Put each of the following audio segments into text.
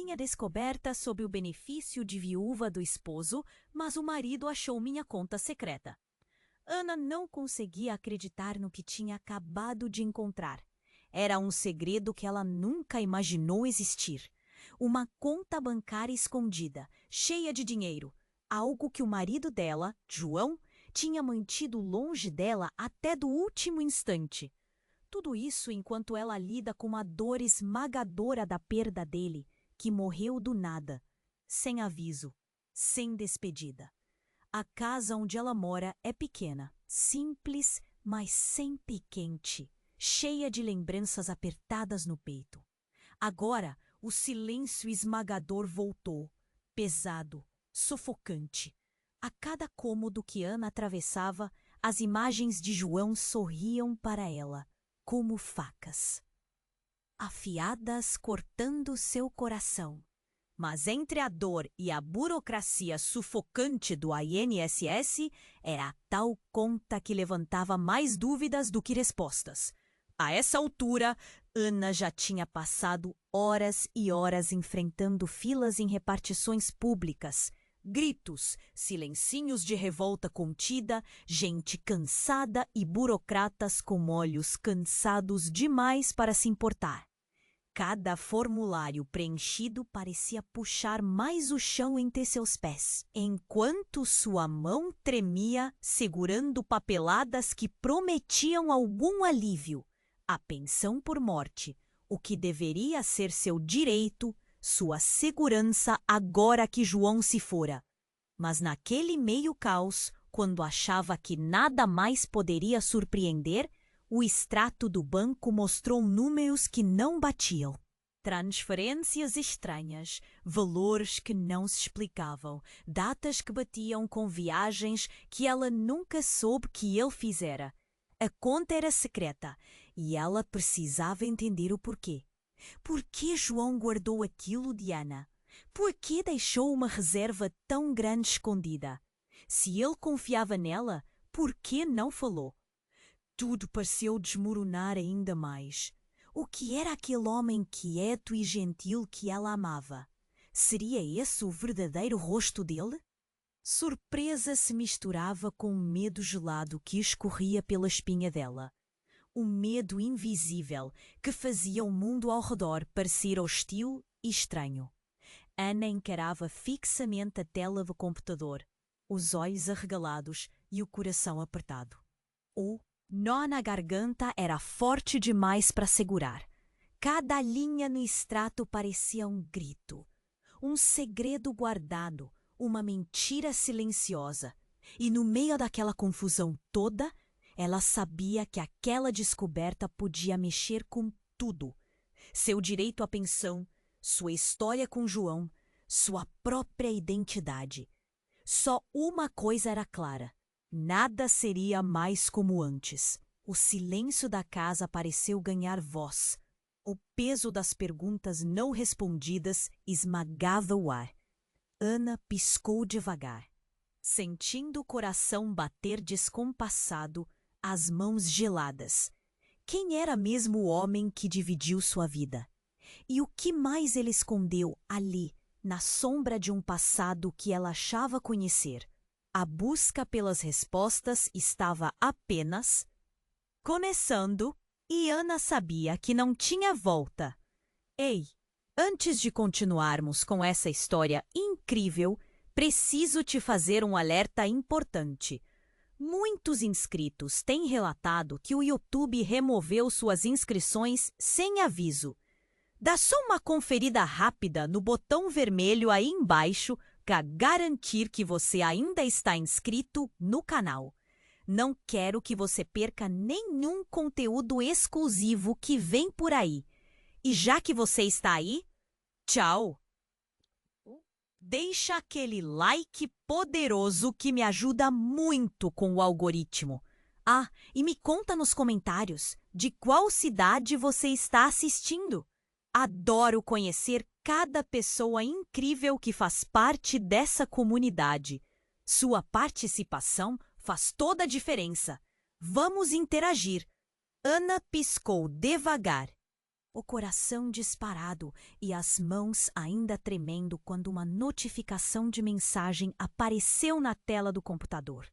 Minha descoberta sob o benefício de viúva do esposo, mas o marido achou minha conta secreta. Ana não conseguia acreditar no que tinha acabado de encontrar. Era um segredo que ela nunca imaginou existir. Uma conta bancária escondida, cheia de dinheiro. Algo que o marido dela, João, tinha mantido longe dela até do último instante. Tudo isso enquanto ela lida com a dor esmagadora da perda dele, que morreu do nada, sem aviso, sem despedida. A casa onde ela mora é pequena, simples, mas sempre quente, cheia de lembranças apertadas no peito. Agora, o silêncio esmagador voltou, pesado, sufocante. A cada cômodo que Ana atravessava, as imagens de João sorriam para ela, como facas, afiadas cortando seu coração. Mas entre a dor e a burocracia sufocante do INSS, era a tal conta que levantava mais dúvidas do que respostas. A essa altura, Ana já tinha passado horas e horas enfrentando filas em repartições públicas, gritos, silencinhos de revolta contida, gente cansada e burocratas com olhos cansados demais para se importar. Cada formulário preenchido parecia puxar mais o chão entre seus pés, enquanto sua mão tremia segurando papeladas que prometiam algum alívio. A pensão por morte, o que deveria ser seu direito, sua segurança agora que João se fora. Mas naquele meio caos, quando achava que nada mais poderia surpreender, o extrato do banco mostrou números que não batiam. Transferências estranhas, valores que não se explicavam, datas que batiam com viagens que ela nunca soube que ele fizera. A conta era secreta e ela precisava entender o porquê. Por que João guardou aquilo de Ana? Por que deixou uma reserva tão grande escondida? Se ele confiava nela, por que não falou? Tudo pareceu desmoronar ainda mais. O que era aquele homem quieto e gentil que ela amava? Seria esse o verdadeiro rosto dele? Surpresa se misturava com o medo gelado que escorria pela espinha dela. Um medo invisível que fazia o mundo ao redor parecer hostil e estranho. Ana encarava fixamente a tela do computador, os olhos arregalados e o coração apertado. O nó na garganta era forte demais para segurar. Cada linha no extrato parecia um grito, um segredo guardado, uma mentira silenciosa. E no meio daquela confusão toda, ela sabia que aquela descoberta podia mexer com tudo. Seu direito à pensão, sua história com João, sua própria identidade. Só uma coisa era clara. Nada seria mais como antes. O silêncio da casa pareceu ganhar voz. O peso das perguntas não respondidas esmagava o ar. Ana piscou devagar, sentindo o coração bater descompassado, as mãos geladas. Quem era mesmo o homem que dividiu sua vida? E o que mais ele escondeu ali, na sombra de um passado que ela achava conhecer? A busca pelas respostas estava apenas começando e Ana sabia que não tinha volta. Ei, antes de continuarmos com essa história incrível, preciso te fazer um alerta importante. Muitos inscritos têm relatado que o YouTube removeu suas inscrições sem aviso. Dá só uma conferida rápida no botão vermelho aí embaixo para garantir que você ainda está inscrito no canal. Não quero que você perca nenhum conteúdo exclusivo que vem por aí. E já que você está aí, tchau! Deixa aquele like poderoso que me ajuda muito com o algoritmo. Ah, e me conta nos comentários de qual cidade você está assistindo. Adoro conhecer cada pessoa incrível que faz parte dessa comunidade. Sua participação faz toda a diferença. Vamos interagir. Ana piscou devagar. o coração disparado e as mãos ainda tremendo quando uma notificação de mensagem apareceu na tela do computador.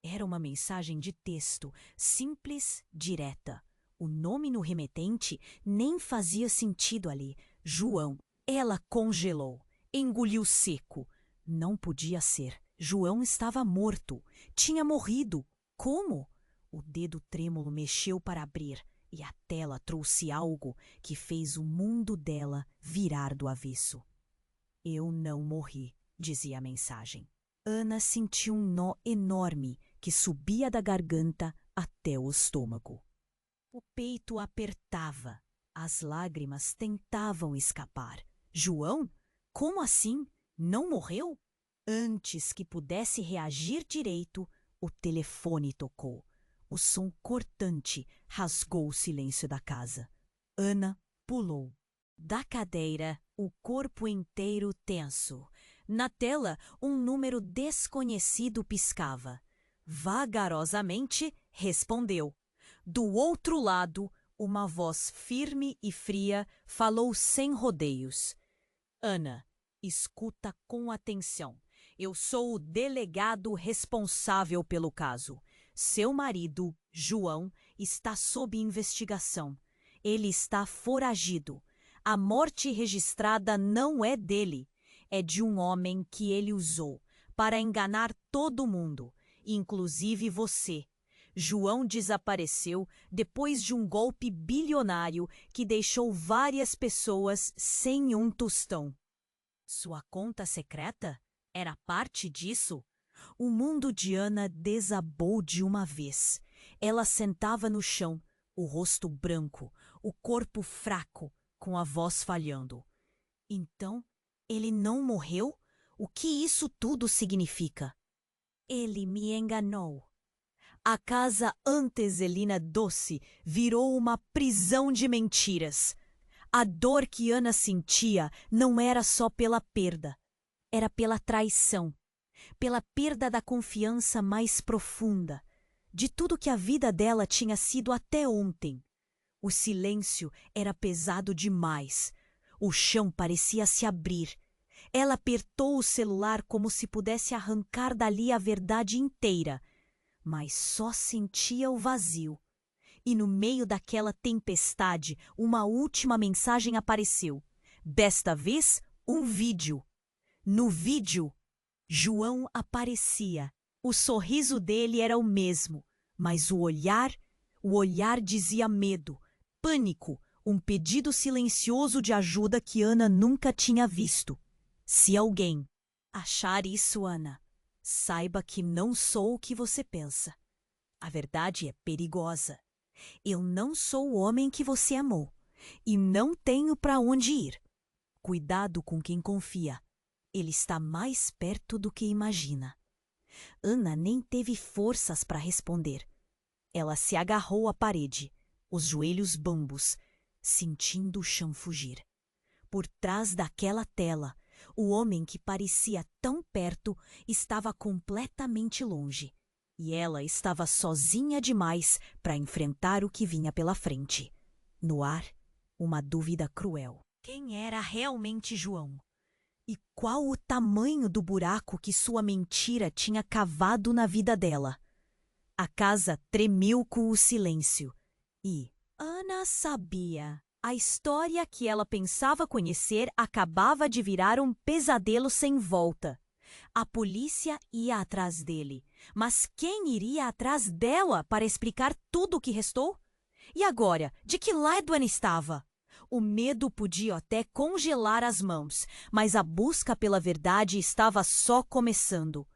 Era uma mensagem de texto, simples, direta. O nome no remetente nem fazia sentido ali. João. Ela congelou, engoliu seco. Não podia ser. João estava morto. Tinha morrido. Como? O dedo trêmulo mexeu para abrir e a tela trouxe algo que fez o mundo dela virar do avesso. Eu não morri, dizia a mensagem. Ana sentiu um nó enorme que subia da garganta até o estômago. O peito apertava. As lágrimas tentavam escapar. João? Como assim? Não morreu? Antes que pudesse reagir direito, o telefone tocou. O som cortante rasgou o silêncio da casa. Ana pulou. Da cadeira, o corpo inteiro tenso. Na tela, um número desconhecido piscava. Vagarosamente, respondeu. Do outro lado, uma voz firme e fria falou sem rodeios. Ana, escuta com atenção. Eu sou o delegado responsável pelo caso. Seu marido, João, está sob investigação. Ele está foragido. A morte registrada não é dele. É de um homem que ele usou para enganar todo mundo, inclusive você. João desapareceu depois de um golpe bilionário que deixou várias pessoas sem um tostão. Sua conta secreta era parte disso? O mundo de Ana desabou de uma vez. Ela sentava no chão, o rosto branco, o corpo fraco, com a voz falhando. Então, ele não morreu? O que isso tudo significa? Ele me enganou. A casa Anteselina Doce virou uma prisão de mentiras. A dor que Ana sentia não era só pela perda, era pela traição, pela perda da confiança mais profunda, de tudo que a vida dela tinha sido até ontem. O silêncio era pesado demais. O chão parecia se abrir. Ela apertou o celular como se pudesse arrancar dali a verdade inteira, mas só sentia o vazio. E no meio daquela tempestade, uma última mensagem apareceu. Desta vez, um vídeo. No vídeo, João aparecia. O sorriso dele era o mesmo, mas o olhar dizia medo, pânico, um pedido silencioso de ajuda que Ana nunca tinha visto. Se alguém achar isso, Ana, saiba que não sou o que você pensa. A verdade é perigosa. Eu não sou o homem que você amou e não tenho para onde ir. Cuidado com quem confia. Ele está mais perto do que imagina. Ana nem teve forças para responder. Ela se agarrou à parede, os joelhos bambos, sentindo o chão fugir. Por trás daquela tela, o homem que parecia tão perto estava completamente longe. E ela estava sozinha demais para enfrentar o que vinha pela frente. No ar, uma dúvida cruel. Quem era realmente João? E qual o tamanho do buraco que sua mentira tinha cavado na vida dela? A casa tremeu com o silêncio. E Ana sabia. A história que ela pensava conhecer acabava de virar um pesadelo sem volta. A polícia ia atrás dele. Mas quem iria atrás dela para explicar tudo o que restou? E agora, de que lado Ana estava? O medo podia até congelar as mãos, mas a busca pela verdade estava só começando.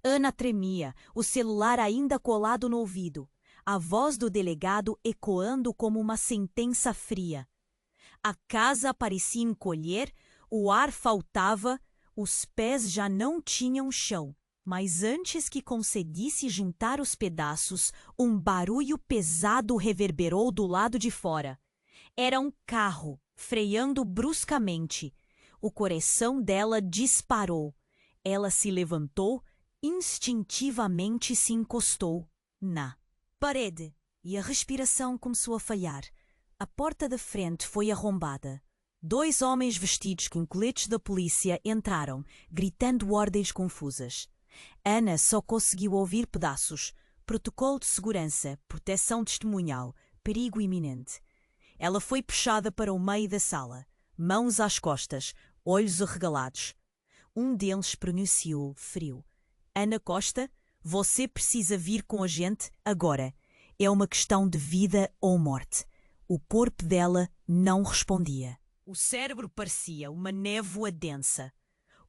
Ana tremia, o celular ainda colado no ouvido, a voz do delegado ecoando como uma sentença fria. A casa parecia encolher, o ar faltava, os pés já não tinham chão. Mas antes que conseguisse juntar os pedaços, um barulho pesado reverberou do lado de fora. Era um carro, freando bruscamente. O coração dela disparou. Ela se levantou, instintivamente se encostou na parede e a respiração começou a falhar. A porta da frente foi arrombada. 2 homens vestidos com coletes da polícia entraram, gritando ordens confusas. Ana só conseguiu ouvir pedaços. Protocolo de segurança, proteção testemunhal, perigo iminente. Ela foi puxada para o meio da sala, mãos às costas, olhos arregalados. Um deles pronunciou frio. Ana Costa, você precisa vir com a gente agora. É uma questão de vida ou morte. O corpo dela não respondia. O cérebro parecia uma névoa densa.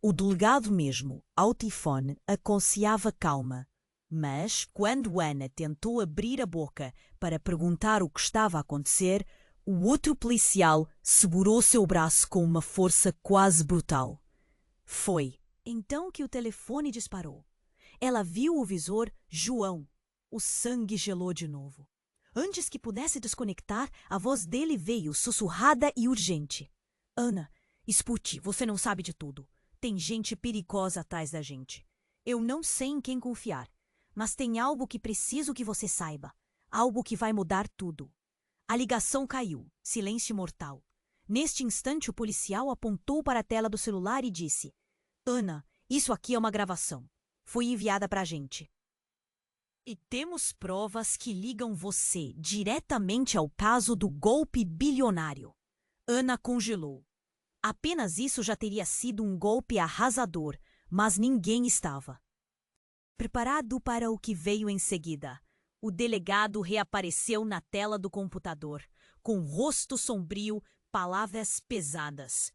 O delegado mesmo, ao tifone, aconselhava calma. Mas, quando Ana tentou abrir a boca para perguntar o que estava a acontecer, o outro policial segurou seu braço com uma força quase brutal. Foi então que o telefone disparou. Ela viu o visor João. O sangue gelou de novo. Antes que pudesse desconectar, a voz dele veio sussurrada e urgente. Ana, escute, você não sabe de tudo. Tem gente perigosa atrás da gente. Eu não sei em quem confiar, mas tem algo que preciso que você saiba. Algo que vai mudar tudo. A ligação caiu. Silêncio mortal. Neste instante, o policial apontou para a tela do celular e disse: Ana, isso aqui é uma gravação. Foi enviada para a gente. E temos provas que ligam você diretamente ao caso do golpe bilionário. Ana congelou. Apenas isso já teria sido um golpe arrasador, mas ninguém estava preparado para o que veio em seguida. O delegado reapareceu na tela do computador, com rosto sombrio, palavras pesadas.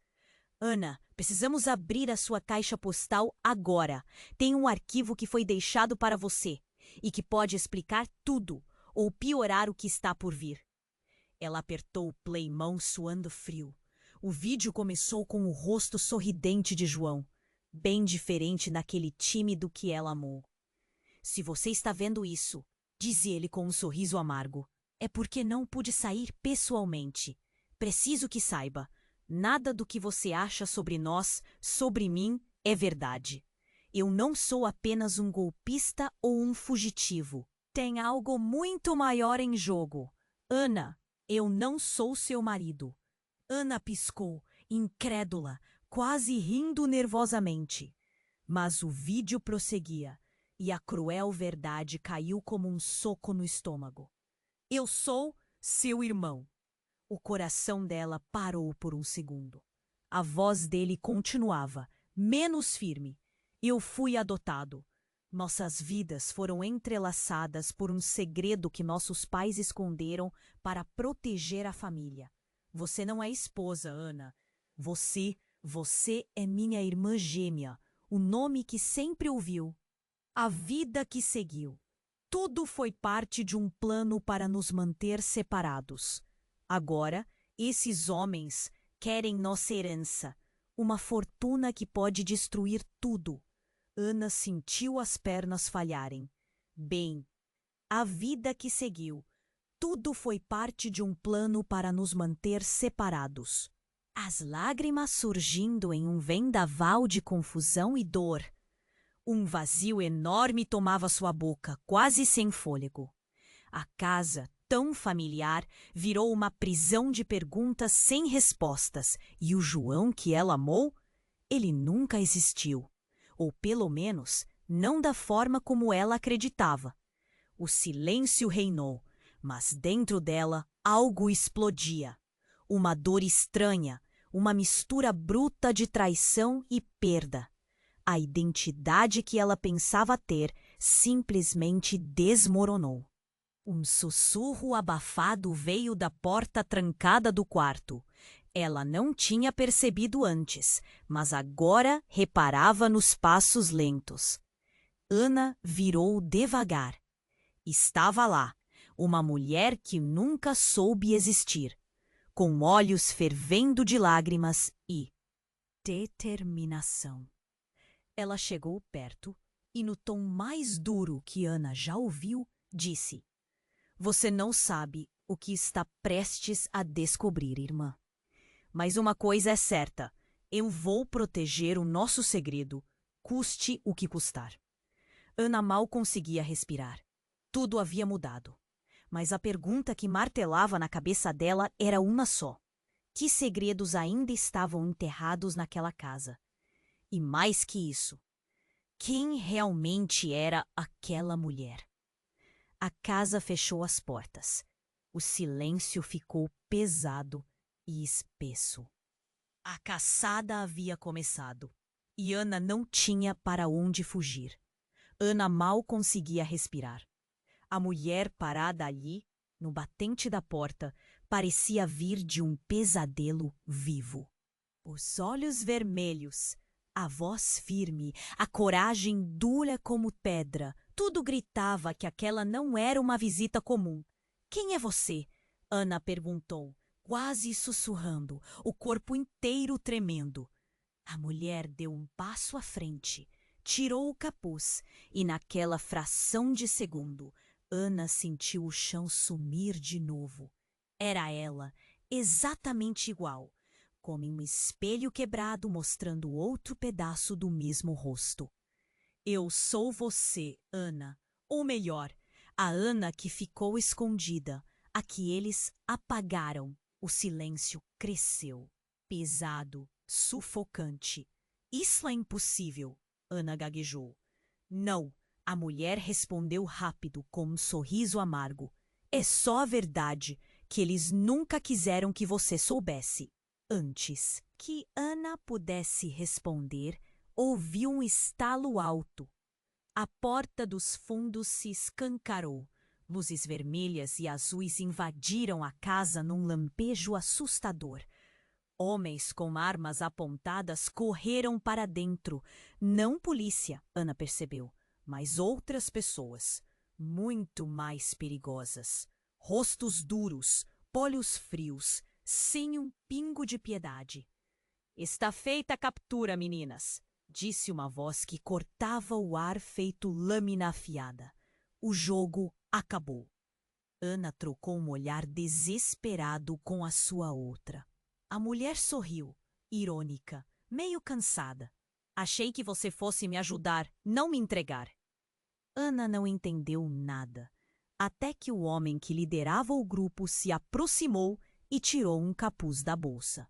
Ana, precisamos abrir a sua caixa postal agora. Tem um arquivo que foi deixado para você e que pode explicar tudo ou piorar o que está por vir. Ela apertou o play, mão suando frio. O vídeo começou com o rosto sorridente de João, bem diferente daquele tímido que ela amou. Se você está vendo isso, disse ele com um sorriso amargo, é porque não pude sair pessoalmente. Preciso que saiba, nada do que você acha sobre nós, sobre mim, é verdade. Eu não sou apenas um golpista ou um fugitivo. Tem algo muito maior em jogo. Ana, eu não sou seu marido. Ana piscou, incrédula, quase rindo nervosamente. Mas o vídeo prosseguia, e a cruel verdade caiu como um soco no estômago. Eu sou seu irmão. O coração dela parou por um segundo. A voz dele continuava, menos firme. Eu fui adotado. Nossas vidas foram entrelaçadas por um segredo que nossos pais esconderam para proteger a família. Você não é esposa, Ana. Você é minha irmã gêmea, o nome que sempre ouviu. A vida que seguiu. Tudo foi parte de um plano para nos manter separados. Agora, esses homens querem nossa herança, uma fortuna que pode destruir tudo. Ana sentiu as pernas falharem. Bem, a vida que seguiu. Tudo foi parte de um plano para nos manter separados. As lágrimas surgindo em um vendaval de confusão e dor. Um vazio enorme tomava sua boca, quase sem fôlego. A casa, tão familiar, virou uma prisão de perguntas sem respostas, e o João que ela amou, ele nunca existiu. Ou pelo menos, não da forma como ela acreditava. O silêncio reinou, mas dentro dela algo explodia. Uma dor estranha, uma mistura bruta de traição e perda. A identidade que ela pensava ter simplesmente desmoronou. Um sussurro abafado veio da porta trancada do quarto. Ela não tinha percebido antes, mas agora reparava nos passos lentos. Ana virou devagar. Estava lá, uma mulher que nunca soube existir, com olhos fervendo de lágrimas e determinação. Ela chegou perto e, no tom mais duro que Ana já ouviu, disse: Você não sabe o que está prestes a descobrir, irmã. Mas uma coisa é certa, eu vou proteger o nosso segredo, custe o que custar. Ana mal conseguia respirar. Tudo havia mudado. Mas a pergunta que martelava na cabeça dela era uma só. Que segredos ainda estavam enterrados naquela casa? E mais que isso, quem realmente era aquela mulher? A casa fechou as portas. O silêncio ficou pesado e espesso. A caçada havia começado e Ana não tinha para onde fugir. Ana mal conseguia respirar. A mulher parada ali, no batente da porta, parecia vir de um pesadelo vivo. Os olhos vermelhos, a voz firme, a coragem dura como pedra, tudo gritava que aquela não era uma visita comum. Quem é você? Ana perguntou, quase sussurrando, o corpo inteiro tremendo. A mulher deu um passo à frente, tirou o capuz e, naquela fração de segundo, Ana sentiu o chão sumir de novo. Era ela, exatamente igual, como um espelho quebrado mostrando outro pedaço do mesmo rosto. Eu sou você, Ana. Ou melhor, a Ana que ficou escondida, a que eles apagaram. O silêncio cresceu, pesado, sufocante. Isso é impossível, Ana gaguejou. Não, a mulher respondeu rápido, com um sorriso amargo. É só a verdade, que eles nunca quiseram que você soubesse. Antes que Ana pudesse responder, ouviu um estalo alto. A porta dos fundos se escancarou. Luzes vermelhas e azuis invadiram a casa num lampejo assustador. Homens com armas apontadas correram para dentro. Não polícia, Ana percebeu, mas outras pessoas, muito mais perigosas. Rostos duros, olhos frios, sem um pingo de piedade. Está feita a captura, meninas, disse uma voz que cortava o ar feito lâmina afiada. O jogo acabou. Ana trocou um olhar desesperado com a sua outra. A mulher sorriu, irônica, meio cansada. Achei que você fosse me ajudar, não me entregar. Ana não entendeu nada, até que o homem que liderava o grupo se aproximou e tirou um capuz da bolsa,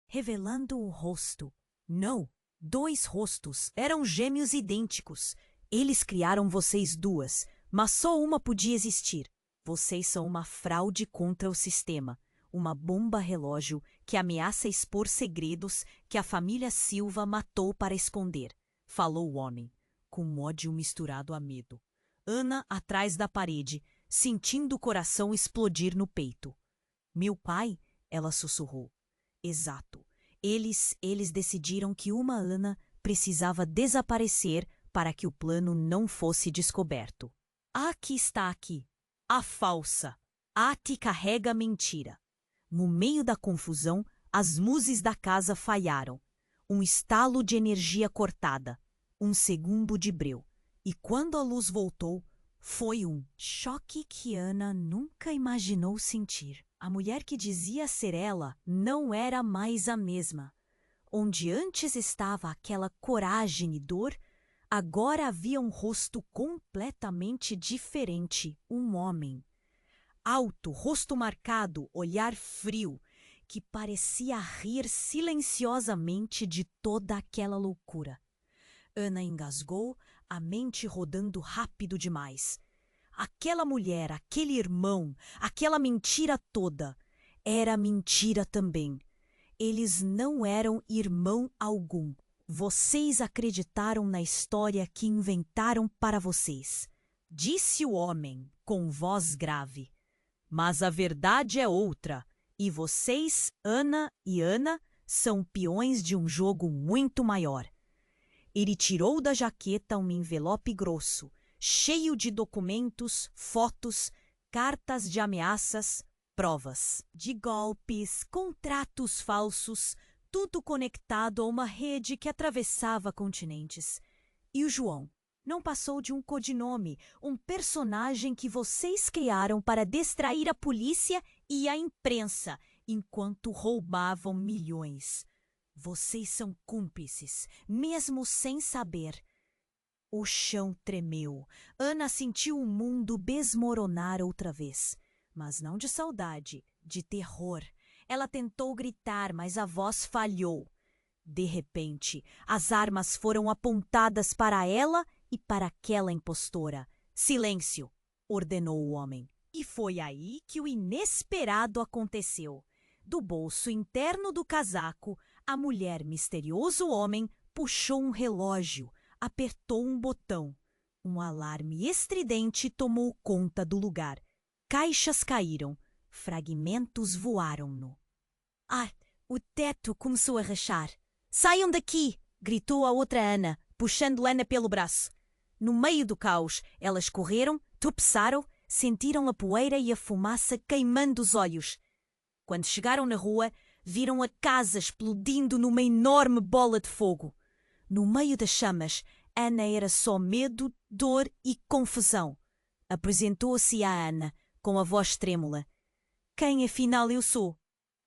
revelando o rosto. Não, 2 rostos, eram gêmeos idênticos. Eles criaram vocês duas, mas só uma podia existir. Vocês são uma fraude contra o sistema, uma bomba-relógio que ameaça expor segredos que a família Silva matou para esconder, falou o homem, com ódio misturado a medo. Ana atrás da parede, sentindo o coração explodir no peito. Meu pai? Ela sussurrou. Exato. Eles decidiram que uma Ana precisava desaparecer para que o plano não fosse descoberto. A que está aqui. A falsa. A que carrega a mentira. No meio da confusão, as luzes da casa falharam. Um estalo de energia cortada. Um segundo de breu. E quando a luz voltou, foi um choque que Ana nunca imaginou sentir. A mulher que dizia ser ela não era mais a mesma. Onde antes estava aquela coragem e dor, agora havia um rosto completamente diferente, um homem. Alto, rosto marcado, olhar frio, que parecia rir silenciosamente de toda aquela loucura. Ana engasgou, a mente rodando rápido demais. Aquela mulher, aquele irmão, aquela mentira toda, era mentira também. Eles não eram irmão algum. Vocês acreditaram na história que inventaram para vocês, disse o homem, com voz grave. Mas a verdade é outra, e vocês, Ana e Ana, são peões de um jogo muito maior. Ele tirou da jaqueta um envelope grosso, cheio de documentos, fotos, cartas de ameaças, provas de golpes, contratos falsos, tudo conectado a uma rede que atravessava continentes. E o João não passou de um codinome, um personagem que vocês criaram para distrair a polícia e a imprensa, enquanto roubavam milhões. Vocês são cúmplices, mesmo sem saber. O chão tremeu. Ana sentiu o mundo desmoronar outra vez. Mas não de saudade, de terror. Ela tentou gritar, mas a voz falhou. De repente, as armas foram apontadas para ela e para aquela impostora. Silêncio! Ordenou o homem. E foi aí que o inesperado aconteceu. Do bolso interno do casaco, a mulher misterioso homem puxou um relógio, apertou um botão. Um alarme estridente tomou conta do lugar. Caixas caíram, fragmentos voaram-no. Ah, o teto começou a rachar. Saiam daqui! Gritou a outra Ana, puxando Ana pelo braço. No meio do caos, elas correram, tropeçaram, sentiram a poeira e a fumaça queimando os olhos. Quando chegaram na rua, viram a casa explodindo numa enorme bola de fogo. No meio das chamas, Ana era só medo, dor e confusão. Apresentou-se a Ana, com a voz trêmula. Quem afinal eu sou?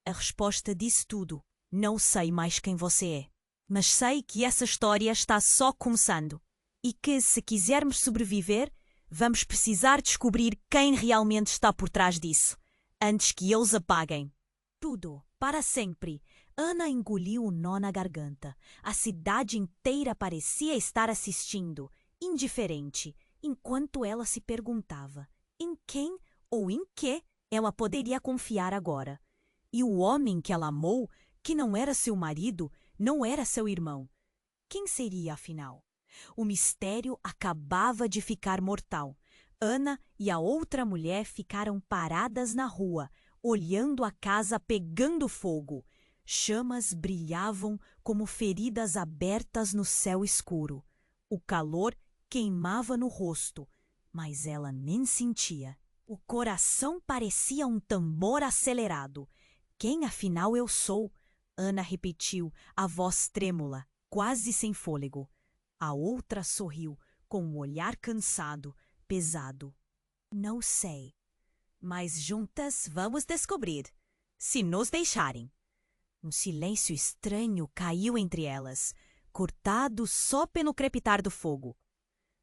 A resposta disse tudo. Não sei mais quem você é. Mas sei que essa história está só começando. E que, se quisermos sobreviver, vamos precisar descobrir quem realmente está por trás disso, antes que eles apaguem. Tudo, para sempre. Ana engoliu o nó na garganta. A cidade inteira parecia estar assistindo, indiferente, enquanto ela se perguntava em quem ou em que ela poderia confiar agora. E o homem que ela amou, que não era seu marido, não era seu irmão. Quem seria, afinal? O mistério acabava de ficar mortal. Ana e a outra mulher ficaram paradas na rua, olhando a casa pegando fogo. Chamas brilhavam como feridas abertas no céu escuro. O calor queimava no rosto, mas ela nem sentia. O coração parecia um tambor acelerado. Quem afinal eu sou? Ana repetiu, a voz trêmula, quase sem fôlego. A outra sorriu, com um olhar cansado, pesado. Não sei. Mas juntas vamos descobrir, se nos deixarem. Um silêncio estranho caiu entre elas, cortado só pelo crepitar do fogo.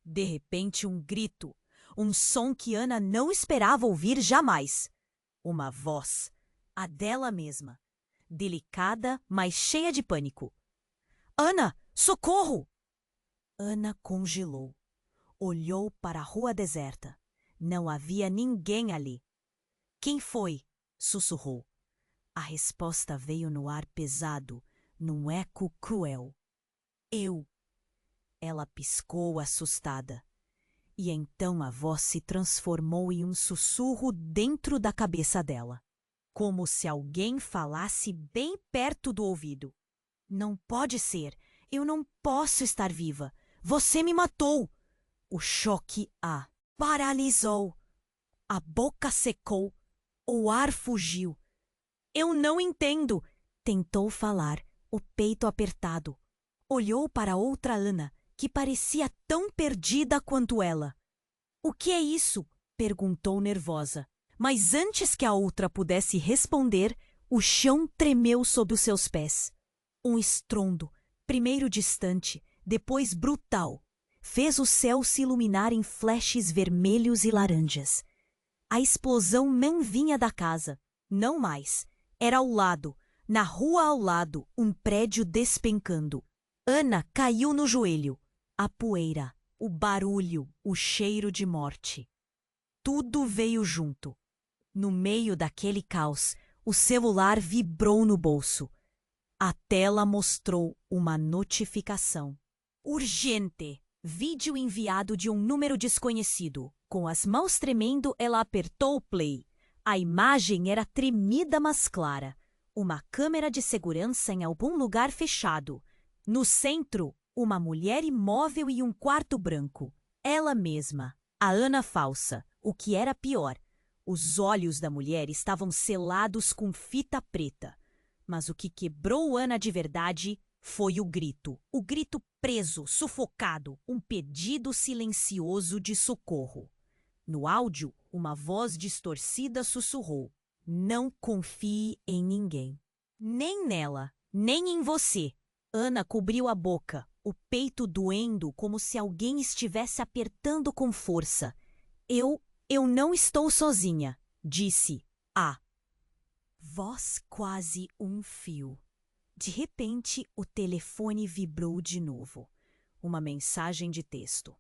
De repente, um grito, um som que Ana não esperava ouvir jamais. Uma voz, a dela mesma, delicada, mas cheia de pânico. Ana, socorro! Ana congelou. Olhou para a rua deserta. Não havia ninguém ali. Quem foi? Sussurrou. A resposta veio no ar pesado, num eco cruel. Eu. Ela piscou assustada. E então a voz se transformou em um sussurro dentro da cabeça dela, como se alguém falasse bem perto do ouvido. Não pode ser. Eu não posso estar viva. Você me matou. O choque a paralisou. A boca secou. O ar fugiu. Eu não entendo. Tentou falar, o peito apertado. Olhou para outra Ana, que parecia tão perdida quanto ela. O que é isso? Perguntou nervosa. Mas antes que a outra pudesse responder, o chão tremeu sob os seus pés. Um estrondo, primeiro distante, depois brutal, fez o céu se iluminar em flashes vermelhos e laranjas. A explosão não vinha da casa, não mais. Era ao lado, na rua ao lado, um prédio despencando. Ana caiu no joelho. A poeira, o barulho, o cheiro de morte. Tudo veio junto. No meio daquele caos, o celular vibrou no bolso. A tela mostrou uma notificação. Urgente! Vídeo enviado de um número desconhecido. Com as mãos tremendo, ela apertou o play. A imagem era tremida, mas clara. Uma câmera de segurança em algum lugar fechado. No centro, uma mulher imóvel e um quarto branco. Ela mesma, a Ana falsa. O que era pior, os olhos da mulher estavam selados com fita preta. Mas o que quebrou Ana de verdade foi o grito. O grito preso, sufocado, um pedido silencioso de socorro. No áudio, uma voz distorcida sussurrou: não confie em ninguém. Nem nela, nem em você. Ana cobriu a boca, o peito doendo como se alguém estivesse apertando com força. Eu não estou sozinha, disse a voz quase um fio. De repente, o telefone vibrou de novo. Uma mensagem de texto.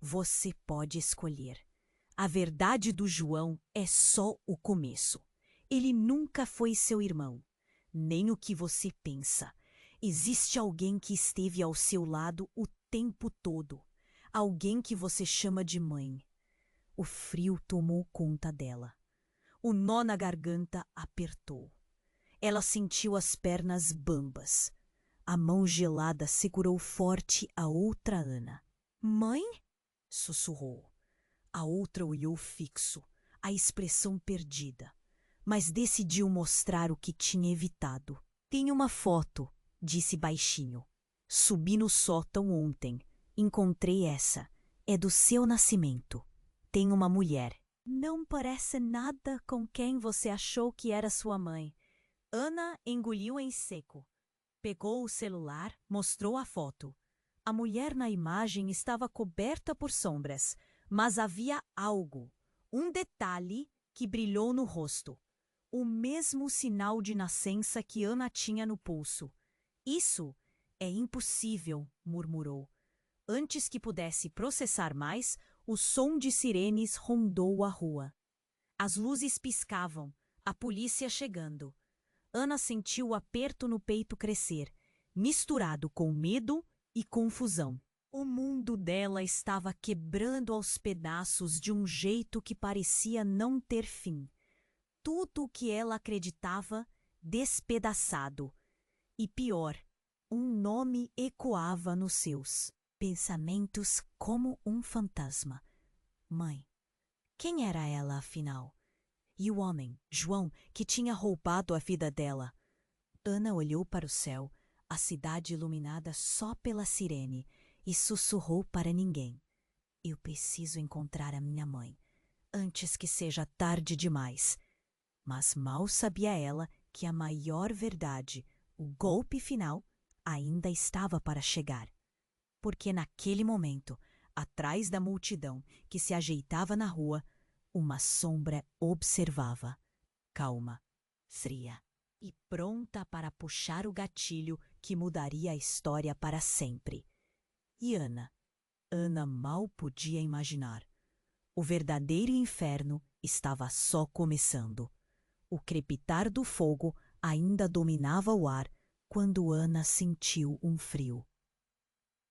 Você pode escolher. A verdade do João é só o começo. Ele nunca foi seu irmão, nem o que você pensa. Existe alguém que esteve ao seu lado o tempo todo. Alguém que você chama de mãe. O frio tomou conta dela. O nó na garganta apertou. Ela sentiu as pernas bambas. A mão gelada segurou forte a outra Ana. Mãe? Sussurrou. A outra olhou fixo, a expressão perdida, mas decidiu mostrar o que tinha evitado. Tem uma foto, disse baixinho. Subi no sótão ontem. Encontrei essa. É do seu nascimento. Tem uma mulher. Não parece nada com quem você achou que era sua mãe. Ana engoliu em seco. Pegou o celular, mostrou a foto. A mulher na imagem estava coberta por sombras, mas havia algo, um detalhe que brilhou no rosto. O mesmo sinal de nascença que Ana tinha no pulso. Isso é impossível, murmurou. Antes que pudesse processar mais, o som de sirenes rondou a rua. As luzes piscavam, a polícia chegando. Ana sentiu o aperto no peito crescer, misturado com medo e confusão. O mundo dela estava quebrando aos pedaços de um jeito que parecia não ter fim. Tudo o que ela acreditava, despedaçado. E pior, um nome ecoava nos seus pensamentos como um fantasma. Mãe. Quem era ela, afinal? E o homem, João, que tinha roubado a vida dela? Ana olhou para o céu, a cidade iluminada só pela sirene, e sussurrou para ninguém. Eu preciso encontrar a minha mãe, antes que seja tarde demais. Mas mal sabia ela que a maior verdade, o golpe final, ainda estava para chegar. Porque naquele momento, atrás da multidão que se ajeitava na rua, uma sombra observava, calma, fria e pronta para puxar o gatilho que mudaria a história para sempre. E Ana mal podia imaginar. O verdadeiro inferno estava só começando. O crepitar do fogo ainda dominava o ar quando Ana sentiu um frio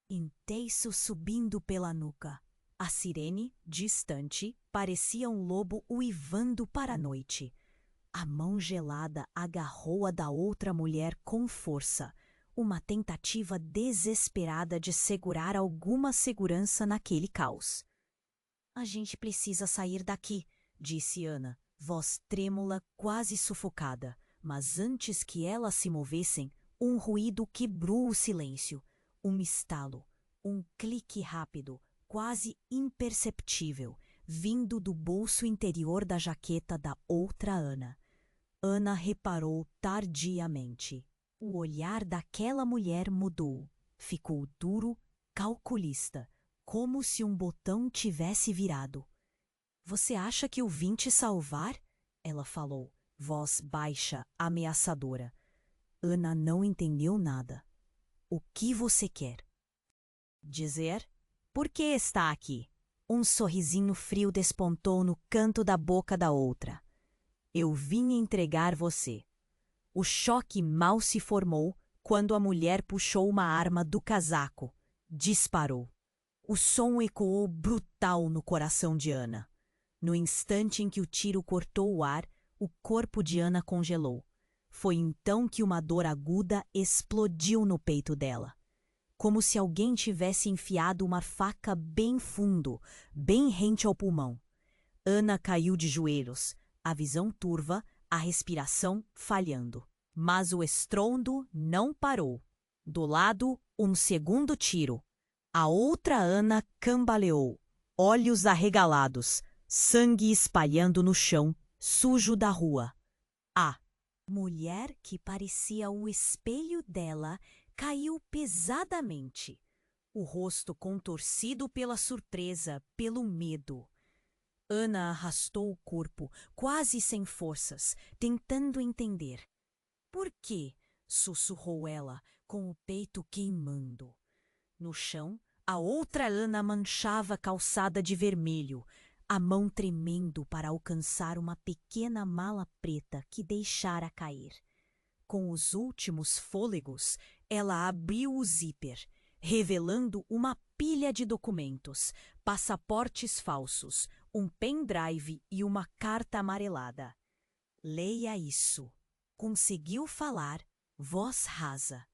intenso subindo pela nuca. A sirene, distante, parecia um lobo uivando para a noite. A mão gelada agarrou a da outra mulher com força, uma tentativa desesperada de segurar alguma segurança naquele caos. A gente precisa sair daqui, disse Ana, voz trêmula, quase sufocada. Mas antes que elas se movessem, um ruído quebrou o silêncio. Um estalo, um clique rápido, quase imperceptível, vindo do bolso interior da jaqueta da outra Ana. Ana reparou tardiamente. O olhar daquela mulher mudou. Ficou duro, calculista, como se um botão tivesse virado. Você acha que eu vim te salvar? Ela falou, voz baixa, ameaçadora. Ana não entendeu nada. O que você quer? Dizer? Por que está aqui? Um sorrisinho frio despontou no canto da boca da outra. Eu vim entregar você. O choque mal se formou quando a mulher puxou uma arma do casaco. Disparou. O som ecoou brutal no coração de Ana. No instante em que o tiro cortou o ar, o corpo de Ana congelou. Foi então que uma dor aguda explodiu no peito dela. Como se alguém tivesse enfiado uma faca bem fundo, bem rente ao pulmão. Ana caiu de joelhos, a visão turva, a respiração falhando. Mas o estrondo não parou. Do lado, um segundo tiro. A outra Ana cambaleou, olhos arregalados, sangue espalhando no chão, sujo da rua. A mulher que parecia o espelho dela caiu pesadamente, o rosto contorcido pela surpresa, pelo medo. Ana arrastou o corpo, quase sem forças, tentando entender. Por quê? Sussurrou ela, com o peito queimando. No chão, a outra Ana manchava a calçada de vermelho, a mão tremendo para alcançar uma pequena mala preta que deixara cair. Com os últimos fôlegos, ela abriu o zíper, revelando uma pilha de documentos, passaportes falsos, um pendrive e uma carta amarelada. Leia isso. Conseguiu falar, voz rasa.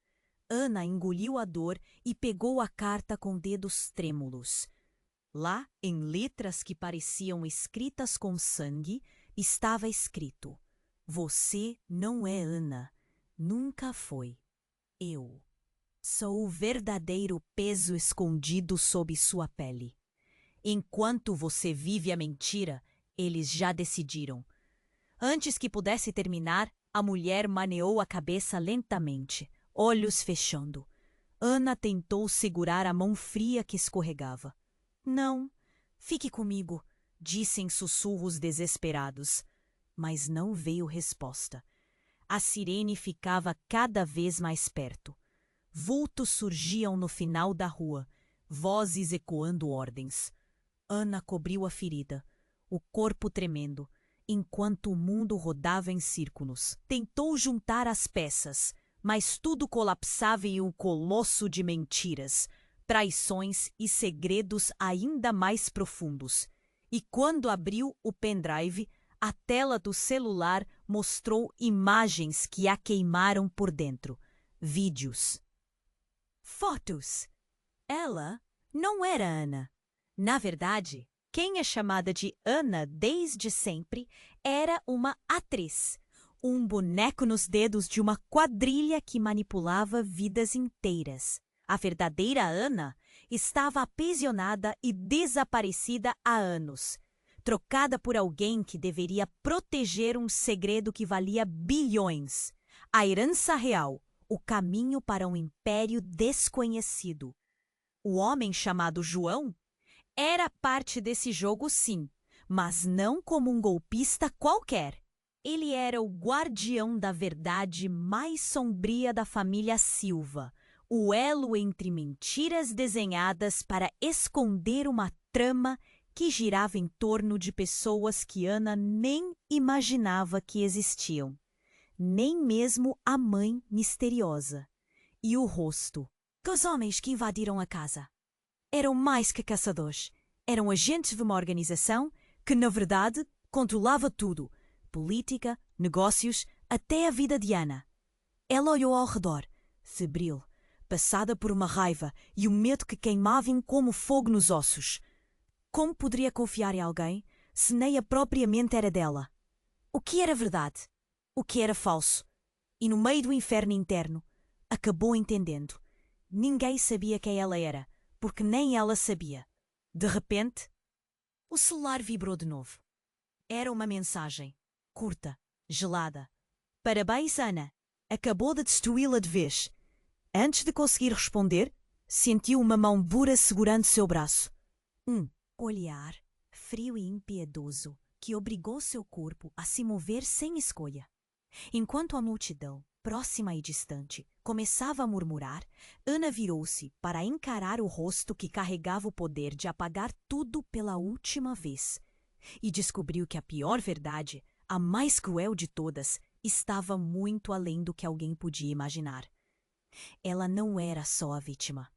Ana engoliu a dor e pegou a carta com dedos trêmulos. Lá, em letras que pareciam escritas com sangue, estava escrito: Você não é Ana. Nunca foi. Eu. Sou o verdadeiro peso escondido sob sua pele. Enquanto você vive a mentira, eles já decidiram. Antes que pudesse terminar, a mulher maneou a cabeça lentamente, olhos fechando. Ana tentou segurar a mão fria que escorregava. Não, fique comigo, disse em sussurros desesperados. Mas não veio resposta. A sirene ficava cada vez mais perto. Vultos surgiam no final da rua, vozes ecoando ordens. Ana cobriu a ferida, o corpo tremendo, enquanto o mundo rodava em círculos. Tentou juntar as peças, mas tudo colapsava em um colosso de mentiras, traições e segredos ainda mais profundos. E quando abriu o pendrive, a tela do celular mostrou imagens que a queimaram por dentro. Vídeos. Fotos. Ela não era Ana. Na verdade, quem é chamada de Ana desde sempre era uma atriz, um boneco nos dedos de uma quadrilha que manipulava vidas inteiras. A verdadeira Ana estava aprisionada e desaparecida há anos, trocada por alguém que deveria proteger um segredo que valia bilhões, a herança real, o caminho para um império desconhecido. O homem chamado João era parte desse jogo, sim, mas não como um golpista qualquer. Ele era o guardião da verdade mais sombria da família Silva, o elo entre mentiras desenhadas para esconder uma trama que girava em torno de pessoas que Ana nem imaginava que existiam. Nem mesmo a mãe misteriosa. E o rosto. Os homens que invadiram a casa eram mais que caçadores. Eram agentes de uma organização que, na verdade, controlava tudo. Política, negócios, até a vida de Ana. Ela olhou ao redor, febril, passada por uma raiva e um medo que queimavam como fogo nos ossos. Como poderia confiar em alguém se nem a própria mente era dela? O que era verdade? O que era falso? E no meio do inferno interno, acabou entendendo. Ninguém sabia quem ela era, porque nem ela sabia. De repente, o celular vibrou de novo. Era uma mensagem, curta, gelada. Parabéns, Ana. Acabou de destruí-la de vez. Antes de conseguir responder, sentiu uma mão dura segurando seu braço. Um olhar frio e impiedoso que obrigou seu corpo a se mover sem escolha. Enquanto a multidão, próxima e distante, começava a murmurar, Ana virou-se para encarar o rosto que carregava o poder de apagar tudo pela última vez. E descobriu que a pior verdade, a mais cruel de todas, estava muito além do que alguém podia imaginar. Ela não era só a vítima.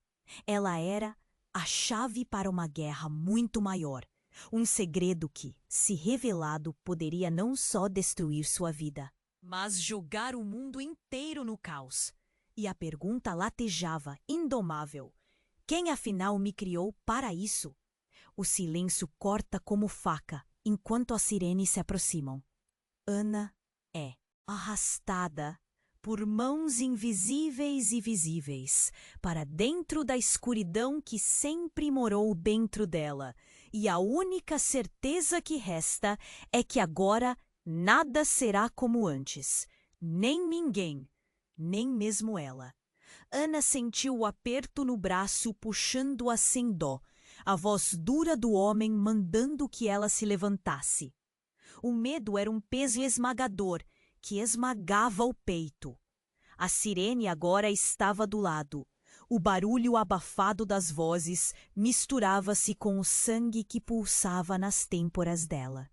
Ela era a chave para uma guerra muito maior. Um segredo que, se revelado, poderia não só destruir sua vida, mas jogar o mundo inteiro no caos. E a pergunta latejava, indomável: quem afinal me criou para isso? O silêncio corta como faca enquanto as sirenes se aproximam. Ana é arrastada por mãos invisíveis e visíveis para dentro da escuridão que sempre morou dentro dela. E a única certeza que resta é que agora nada será como antes. Nem ninguém, nem mesmo ela. Ana sentiu o aperto no braço puxando-a sem dó, a voz dura do homem mandando que ela se levantasse. O medo era um peso esmagador que esmagava o peito. A sirene agora estava do lado. O barulho abafado das vozes misturava-se com o sangue que pulsava nas têmporas dela.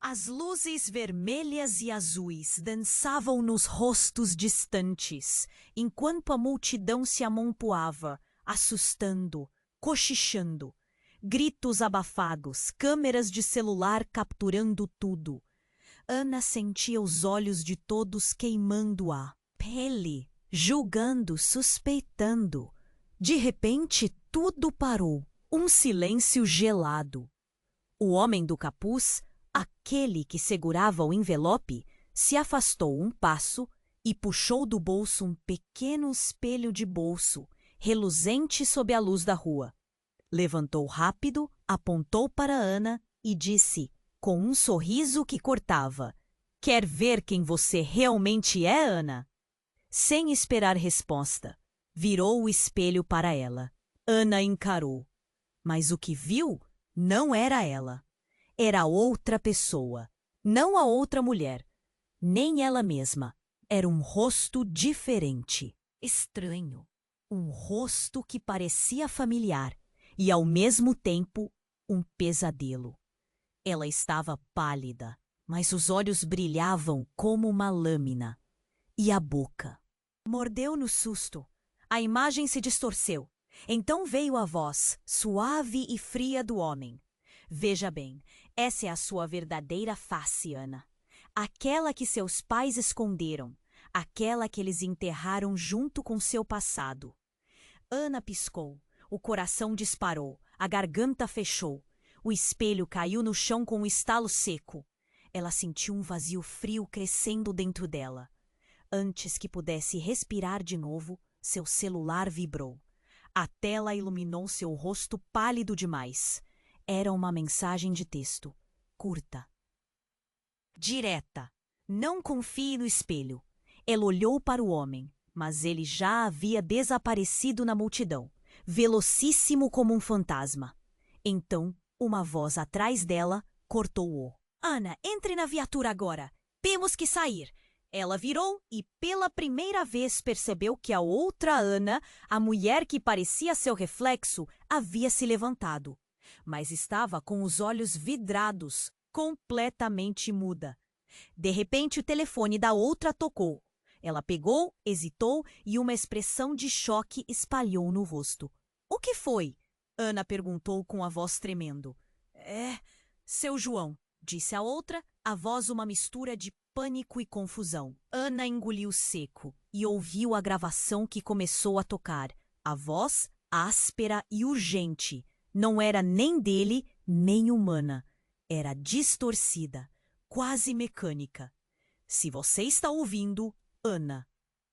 As luzes vermelhas e azuis dançavam nos rostos distantes, enquanto a multidão se amontoava, assustando, cochichando. Gritos abafados, câmeras de celular capturando tudo. Ana sentia os olhos de todos queimando-a pele, julgando, suspeitando. De repente, tudo parou. Um silêncio gelado. O homem do capuz, aquele que segurava o envelope, se afastou um passo e puxou do bolso um pequeno espelho de bolso, reluzente sob a luz da rua. Levantou rápido, apontou para Ana e disse, com um sorriso que cortava: "Quer ver quem você realmente é, Ana?" Sem esperar resposta, virou o espelho para ela. Ana encarou. Mas o que viu não era ela. Era outra pessoa. Não a outra mulher. Nem ela mesma. Era um rosto diferente. Estranho. Um rosto que parecia familiar e, ao mesmo tempo, um pesadelo. Ela estava pálida, mas os olhos brilhavam como uma lâmina. E a boca? Mordeu no susto. A imagem se distorceu. Então veio a voz, suave e fria do homem. "Veja bem, essa é a sua verdadeira face, Ana. Aquela que seus pais esconderam. Aquela que eles enterraram junto com seu passado." Ana piscou. O coração disparou. A garganta fechou. O espelho caiu no chão com um estalo seco. Ela sentiu um vazio frio crescendo dentro dela. Antes que pudesse respirar de novo, seu celular vibrou. A tela iluminou seu rosto pálido demais. Era uma mensagem de texto, curta. Direta. "Não confie no espelho." Ela olhou para o homem, mas ele já havia desaparecido na multidão, velocíssimo como um fantasma. Então, uma voz atrás dela cortou-o. "Ana, entre na viatura agora. Temos que sair." Ela virou e pela primeira vez percebeu que a outra Ana, a mulher que parecia seu reflexo, havia se levantado. Mas estava com os olhos vidrados, completamente muda. De repente o telefone da outra tocou. Ela pegou, hesitou e uma expressão de choque espalhou no rosto. "O que foi?" Ana perguntou com a voz tremendo. "É, seu João", disse a outra, a voz uma mistura de pânico e confusão. Ana engoliu seco e ouviu a gravação que começou a tocar. A voz, áspera e urgente, não era nem dele, nem humana. Era distorcida, quase mecânica. "Se você está ouvindo, Ana,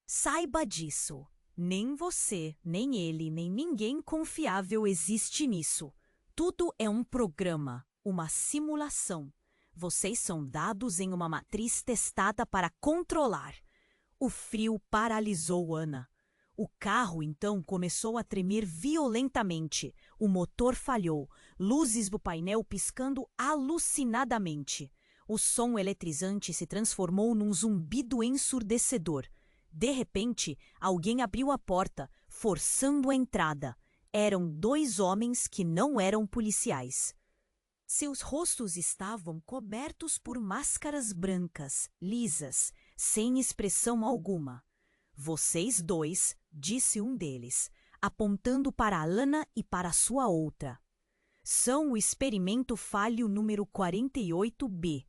saiba disso. Nem você, nem ele, nem ninguém confiável existe nisso. Tudo é um programa, uma simulação. Vocês são dados em uma matriz testada para controlar." O frio paralisou Ana. O carro, então, começou a tremer violentamente. O motor falhou, luzes do painel piscando alucinadamente. O som eletrizante se transformou num zumbido ensurdecedor. De repente, alguém abriu a porta, forçando a entrada. Eram 2 homens que não eram policiais. Seus rostos estavam cobertos por máscaras brancas, lisas, sem expressão alguma. "Vocês 2", disse um deles, apontando para Ana e para sua outra. "São o experimento falho número 48B.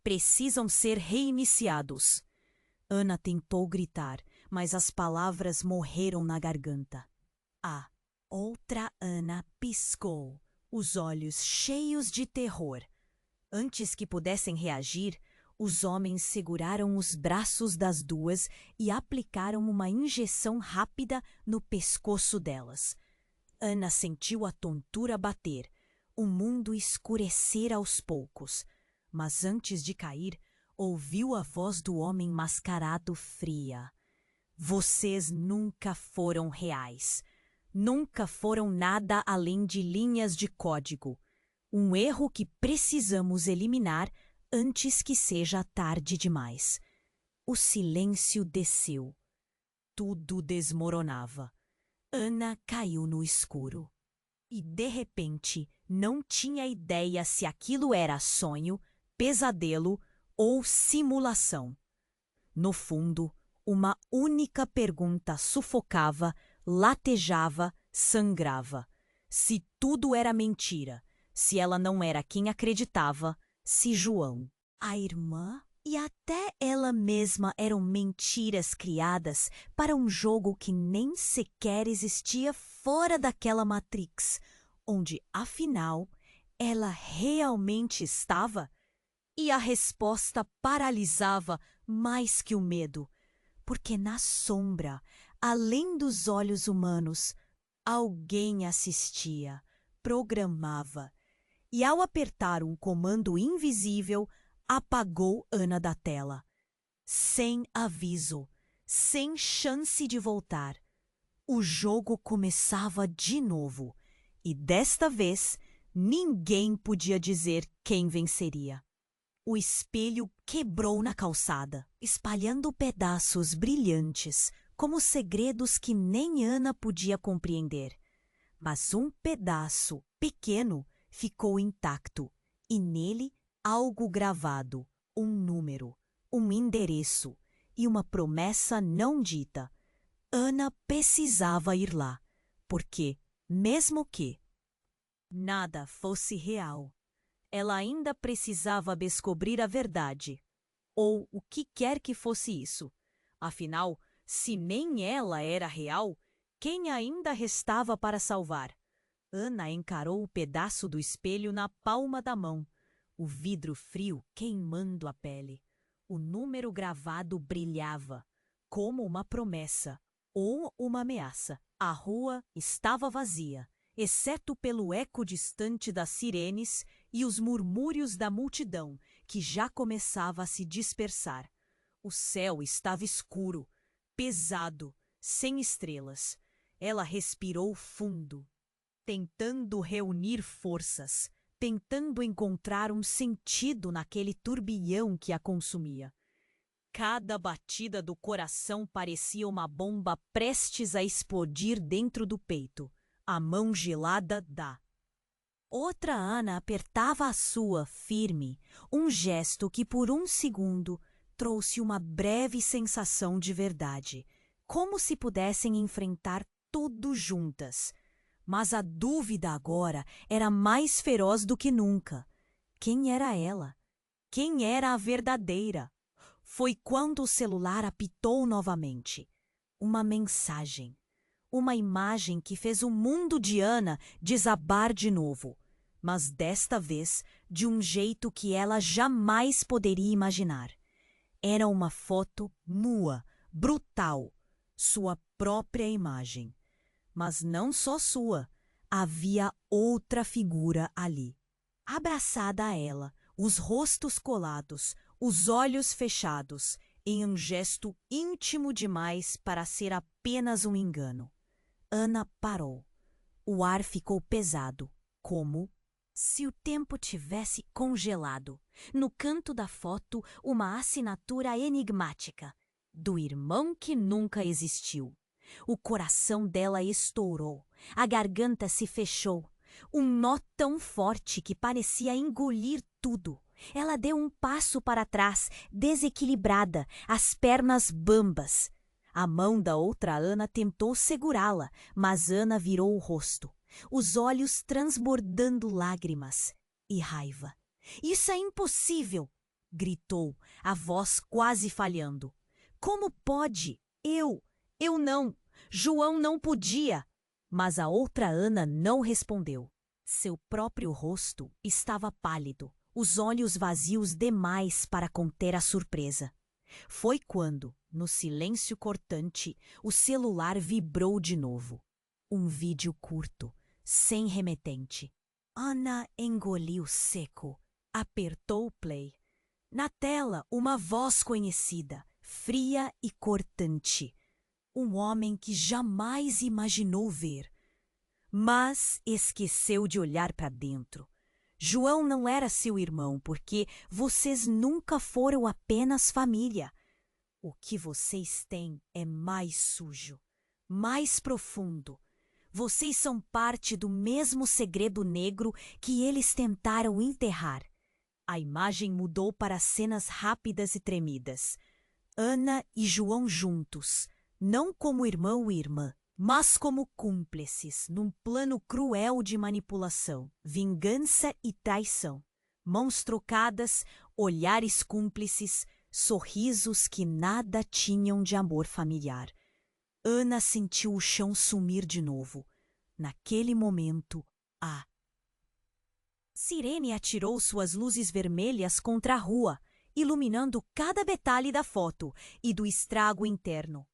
Precisam ser reiniciados." Ana tentou gritar, mas as palavras morreram na garganta. A outra Ana piscou, os olhos cheios de terror. Antes que pudessem reagir, os homens seguraram os braços das duas e aplicaram uma injeção rápida no pescoço delas. Ana sentiu a tontura bater, o mundo escurecer aos poucos. Mas antes de cair, ouviu a voz do homem mascarado fria. Vocês nunca foram reais. Nunca foram nada além de linhas de código. Um erro que precisamos eliminar antes que seja tarde demais. O silêncio desceu. Tudo desmoronava. Ana caiu no escuro. E, de repente, não tinha ideia se aquilo era sonho, pesadelo ou simulação. No fundo, uma única pergunta sufocava, latejava, sangrava. Se tudo era mentira, se ela não era quem acreditava, se João, a irmã e até ela mesma eram mentiras criadas para um jogo que nem sequer existia fora daquela Matrix, onde, afinal, ela realmente estava? E a resposta paralisava mais que o medo, porque na sombra, além dos olhos humanos, alguém assistia, programava, e ao apertar um comando invisível, apagou Ana da tela. Sem aviso, sem chance de voltar. O jogo começava de novo, e desta vez ninguém podia dizer quem venceria. O espelho quebrou na calçada, espalhando pedaços brilhantes, como segredos que nem Ana podia compreender. Mas um pedaço pequeno ficou intacto, e nele algo gravado, um número, um endereço e uma promessa não dita. Ana precisava ir lá, porque, mesmo que nada fosse real, ela ainda precisava descobrir a verdade, ou o que quer que fosse isso. Afinal, se nem ela era real, quem ainda restava para salvar? Ana encarou o pedaço do espelho na palma da mão, o vidro frio queimando a pele. O número gravado brilhava, como uma promessa ou uma ameaça. A rua estava vazia, exceto pelo eco distante das sirenes e os murmúrios da multidão, que já começava a se dispersar. O céu estava escuro, pesado, sem estrelas. Ela respirou fundo, tentando reunir forças, tentando encontrar um sentido naquele turbilhão que a consumia. Cada batida do coração parecia uma bomba prestes a explodir dentro do peito. A mão gelada da outra Ana apertava a sua, firme, um gesto que por um segundo trouxe uma breve sensação de verdade, como se pudessem enfrentar tudo juntas. Mas a dúvida agora era mais feroz do que nunca. Quem era ela? Quem era a verdadeira? Foi quando o celular apitou novamente. Uma mensagem. Uma imagem que fez o mundo de Ana desabar de novo, mas desta vez de um jeito que ela jamais poderia imaginar. Era uma foto nua, brutal, sua própria imagem. Mas não só sua, havia outra figura ali. Abraçada a ela, os rostos colados, os olhos fechados, em um gesto íntimo demais para ser apenas um engano. Ana parou. O ar ficou pesado, como se o tempo tivesse congelado. No canto da foto, uma assinatura enigmática, do irmão que nunca existiu. O coração dela estourou, a garganta se fechou. Um nó tão forte que parecia engolir tudo. Ela deu um passo para trás, desequilibrada, as pernas bambas. A mão da outra Ana tentou segurá-la, mas Ana virou o rosto, os olhos transbordando lágrimas e raiva. "Isso é impossível!" gritou, a voz quase falhando. "Como pode? Eu não! João não podia!" Mas a outra Ana não respondeu. Seu próprio rosto estava pálido, os olhos vazios demais para conter a surpresa. Foi quando, no silêncio cortante, o celular vibrou de novo. Um vídeo curto, sem remetente. Ana engoliu seco, apertou o play. Na tela, uma voz conhecida, fria e cortante. um homem que jamais imaginou ver. Mas esqueceu de olhar para dentro. João não era seu irmão, porque vocês nunca foram apenas família. O que vocês têm é mais sujo, mais profundo. Vocês são parte do mesmo segredo negro que eles tentaram enterrar. A imagem mudou para cenas rápidas e tremidas. Ana e João juntos, não como irmão e irmã, mas como cúmplices num plano cruel de manipulação, vingança e traição. Mãos trocadas, olhares cúmplices, sorrisos que nada tinham de amor familiar. Ana sentiu o chão sumir de novo. Naquele momento, a sirene atirou suas luzes vermelhas contra a rua, iluminando cada detalhe da foto e do estrago interno.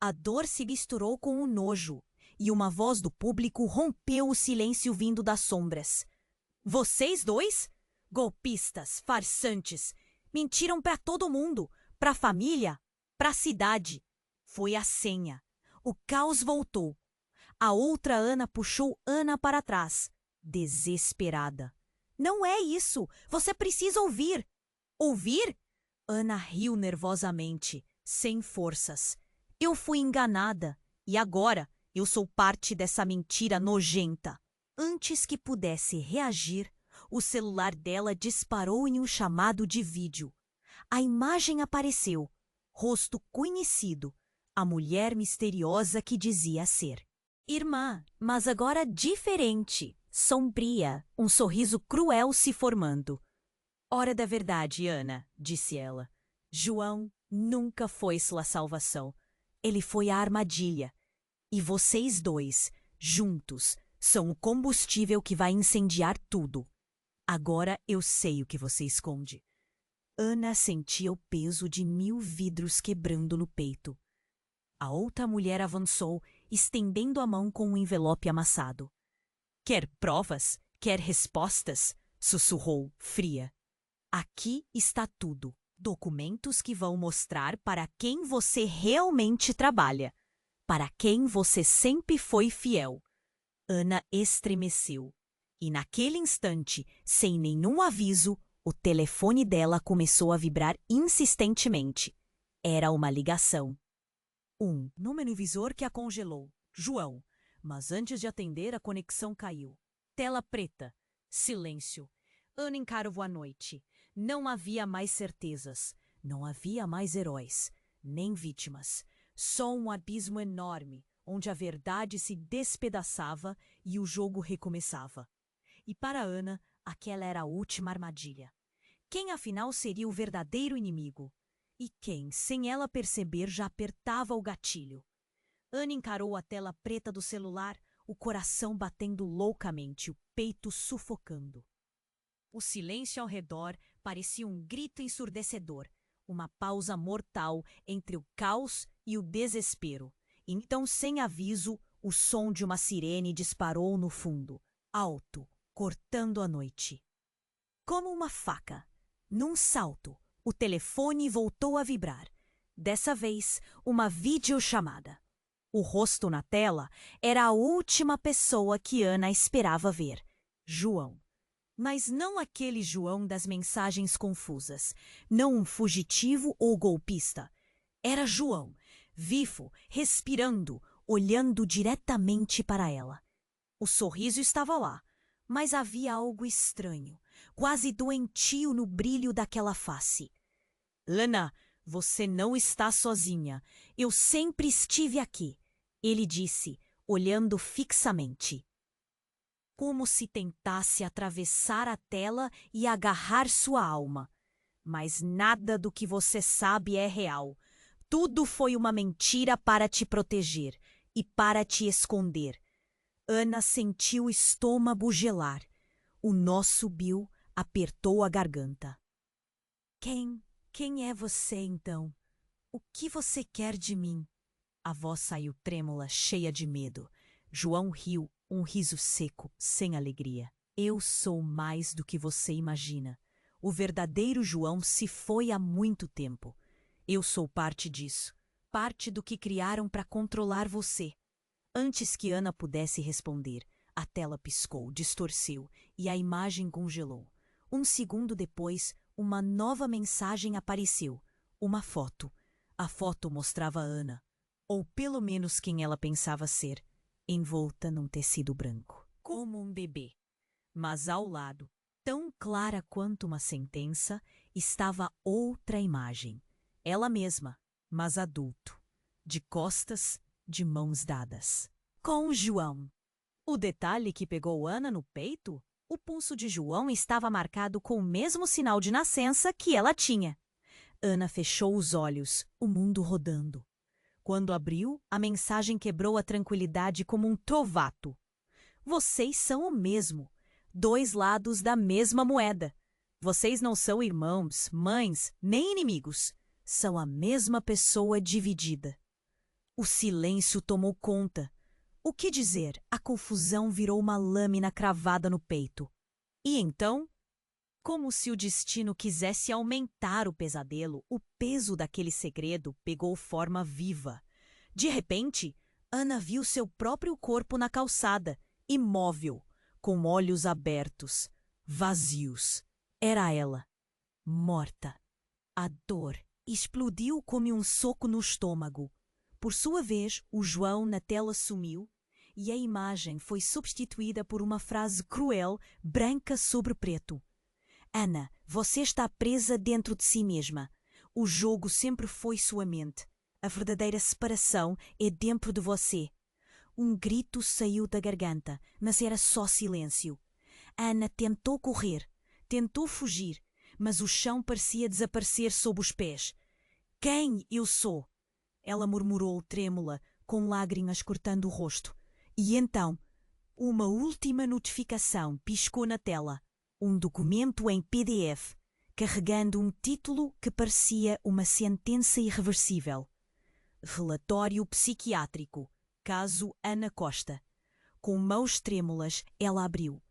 A dor se misturou com o nojo, e uma voz do público rompeu o silêncio vindo das sombras. Vocês dois? Golpistas, farsantes, mentiram para todo mundo, para a família, para a cidade. Foi a senha. O caos voltou. A outra Ana puxou Ana para trás, desesperada. Não é isso! Você precisa ouvir! Ouvir? Ana riu nervosamente, sem forças. Eu fui enganada, e agora eu sou parte dessa mentira nojenta. Antes que pudesse reagir, o celular dela disparou em um chamado de vídeo. A imagem apareceu, rosto conhecido, a mulher misteriosa que dizia ser irmã, mas agora diferente, sombria, um sorriso cruel se formando. Hora da verdade, Ana, disse ela. João nunca foi sua salvação. Ele foi a armadilha. E vocês dois, juntos, são o combustível que vai incendiar tudo. Agora eu sei o que você esconde. Ana sentia o peso de 1000 vidros quebrando no peito. A outra mulher avançou, estendendo a mão com um envelope amassado. Quer provas? Quer respostas? Sussurrou, fria. Aqui está tudo. Documentos que vão mostrar para quem você realmente trabalha. Para quem você sempre foi fiel. Ana estremeceu. E naquele instante, sem nenhum aviso, o telefone dela começou a vibrar insistentemente. Era uma ligação. Número visor que a congelou. João. Mas antes de atender, a conexão caiu. Tela preta. Silêncio. Ana encarou a noite. Não havia mais certezas. Não havia mais heróis. Nem vítimas. Só um abismo enorme, onde a verdade se despedaçava e o jogo recomeçava. E para Ana, aquela era a última armadilha. Quem afinal seria o verdadeiro inimigo? E quem, sem ela perceber, já apertava o gatilho? Ana encarou a tela preta do celular, o coração batendo loucamente, o peito sufocando. O silêncio ao redor parecia um grito ensurdecedor, uma pausa mortal entre o caos e o desespero. Então, sem aviso, o som de uma sirene disparou no fundo, alto, cortando a noite. Como uma faca, num salto, o telefone voltou a vibrar. Dessa vez, uma videochamada. O rosto na tela era a última pessoa que Ana esperava ver, João. Mas não aquele João das mensagens confusas, não um fugitivo ou golpista. Era João, vivo, respirando, olhando diretamente para ela. O sorriso estava lá, mas havia algo estranho, quase doentio no brilho daquela face. Lana, você não está sozinha. Eu sempre estive aqui, ele disse, olhando fixamente. Como se tentasse atravessar a tela e agarrar sua alma. Mas nada do que você sabe é real. Tudo foi uma mentira para te proteger e para te esconder. Ana sentiu o estômago gelar. O nó subiu, apertou a garganta. Quem é você, então? O que você quer de mim? A voz saiu trêmula, cheia de medo. João riu, um riso seco, sem alegria. Eu sou mais do que você imagina. O verdadeiro João se foi há muito tempo. Eu sou parte disso. parte do que criaram para controlar você. Antes que Ana pudesse responder, a tela piscou, distorceu e a imagem congelou. Um segundo depois, uma nova mensagem apareceu. Uma foto. A foto mostrava Ana, ou pelo menos quem ela pensava ser, envolta num tecido branco, como um bebê. Mas ao lado, tão clara quanto uma sentença, estava outra imagem. Ela mesma, mas adulto, de costas, de mãos dadas. Com João. O detalhe que pegou Ana no peito? O pulso de João estava marcado com o mesmo sinal de nascença que ela tinha. Ana fechou os olhos, o mundo rodando. Quando abriu, a mensagem quebrou a tranquilidade como um trovato. Vocês são o mesmo, dois lados da mesma moeda. Vocês não são irmãos, mães, nem inimigos. São a mesma pessoa dividida. O silêncio tomou conta. O que dizer? A confusão virou uma lâmina cravada no peito. E então, como se o destino quisesse aumentar o pesadelo, o peso daquele segredo pegou forma viva. De repente, Ana viu seu próprio corpo na calçada, imóvel, com olhos abertos, vazios. Era ela, morta. A dor explodiu como um soco no estômago. Por sua vez, o João na tela sumiu e a imagem foi substituída por uma frase cruel, branca sobre preto. Ana, você está presa dentro de si mesma. O jogo sempre foi sua mente. A verdadeira separação é dentro de você. Um grito saiu da garganta, mas era só silêncio. Ana tentou correr, tentou fugir, mas o chão parecia desaparecer sob os pés. Quem eu sou? Ela murmurou trêmula, com lágrimas cortando o rosto. E então, uma última notificação piscou na tela. Um documento em PDF, carregando um título que parecia uma sentença irreversível. Relatório psiquiátrico. Caso Ana Costa. Com mãos trêmulas, ela abriu.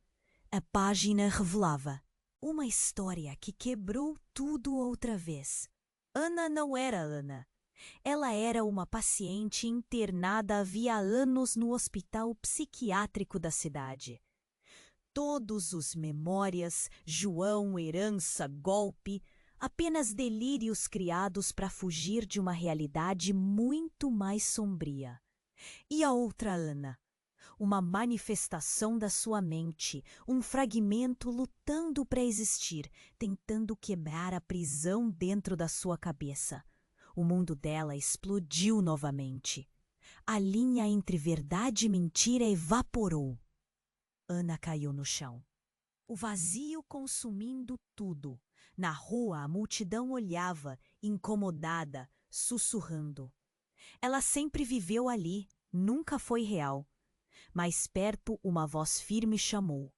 A página revelava uma história que quebrou tudo outra vez. Ana não era Ana. Ela era uma paciente internada havia anos no hospital psiquiátrico da cidade. Todos os memórias, João, herança, golpe, apenas delírios criados para fugir de uma realidade muito mais sombria. E a outra Ana? Uma manifestação da sua mente, um fragmento lutando para existir, tentando quebrar a prisão dentro da sua cabeça. O mundo dela explodiu novamente. A linha entre verdade e mentira evaporou. Ana caiu no chão. O vazio consumindo tudo. Na rua, a multidão olhava, incomodada, sussurrando. Ela sempre viveu ali, nunca foi real. Mais perto, uma voz firme chamou.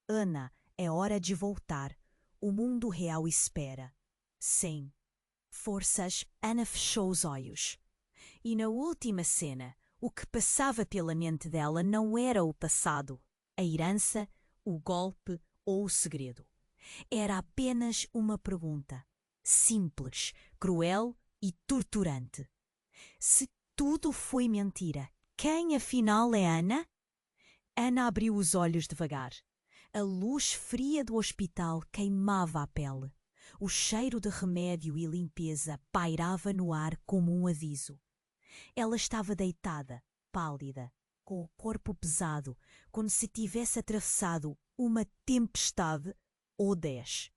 Ana, é hora de voltar. O mundo real espera. Sem forças, Ana fechou os olhos. E na última cena, o que passava pela mente dela não era o passado, a herança, o golpe ou o segredo. Era apenas uma pergunta, simples, cruel e torturante. Se tudo foi mentira, quem afinal é Ana? Ana abriu os olhos devagar. A luz fria do hospital queimava a pele. O cheiro de remédio e limpeza pairava no ar como um aviso. Ela estava deitada, pálida, com o corpo pesado, como se tivesse atravessado uma tempestade ou 10.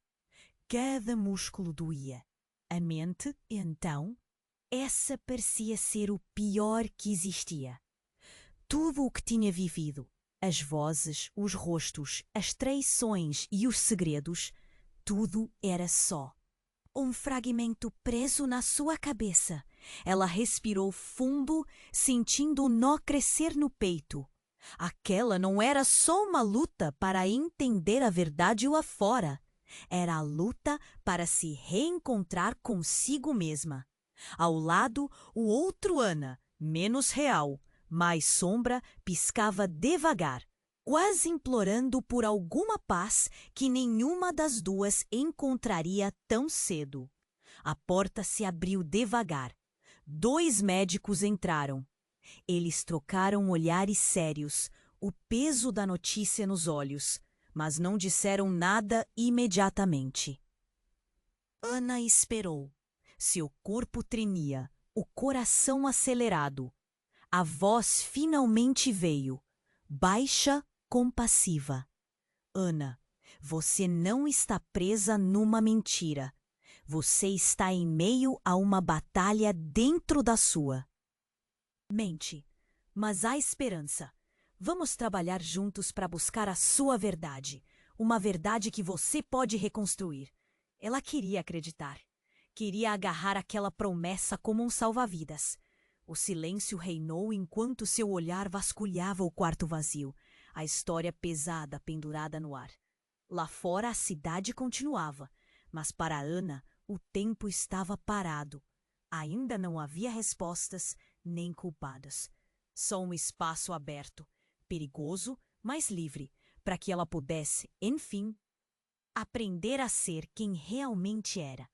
Cada músculo doía. A mente, então, essa parecia ser o pior que existia. Tudo o que tinha vivido, as vozes, os rostos, as traições e os segredos, tudo era só um fragmento preso na sua cabeça. Ela respirou fundo, sentindo o nó crescer no peito. Aquela não era só uma luta para entender a verdade lá fora. Era a luta para se reencontrar consigo mesma. Ao lado, o outro Ana, menos real, mais sombra, piscava devagar, quase implorando por alguma paz que nenhuma das duas encontraria tão cedo. A porta se abriu devagar. 2 médicos entraram. Eles trocaram olhares sérios, o peso da notícia nos olhos, mas não disseram nada imediatamente. Ana esperou. Seu corpo tremia, o coração acelerado. A voz finalmente veio, baixa, compassiva. Ana, você não está presa numa mentira. Você está em meio a uma batalha dentro da sua mente. Mas há esperança. Vamos trabalhar juntos para buscar a sua verdade. Uma verdade que você pode reconstruir. Ela queria acreditar. Queria agarrar aquela promessa como um salva-vidas. O silêncio reinou enquanto seu olhar vasculhava o quarto vazio, a história pesada pendurada no ar. Lá fora a cidade continuava, mas para Ana o tempo estava parado. Ainda não havia respostas nem culpados. Só um espaço aberto, perigoso, mas livre, para que ela pudesse, enfim, aprender a ser quem realmente era.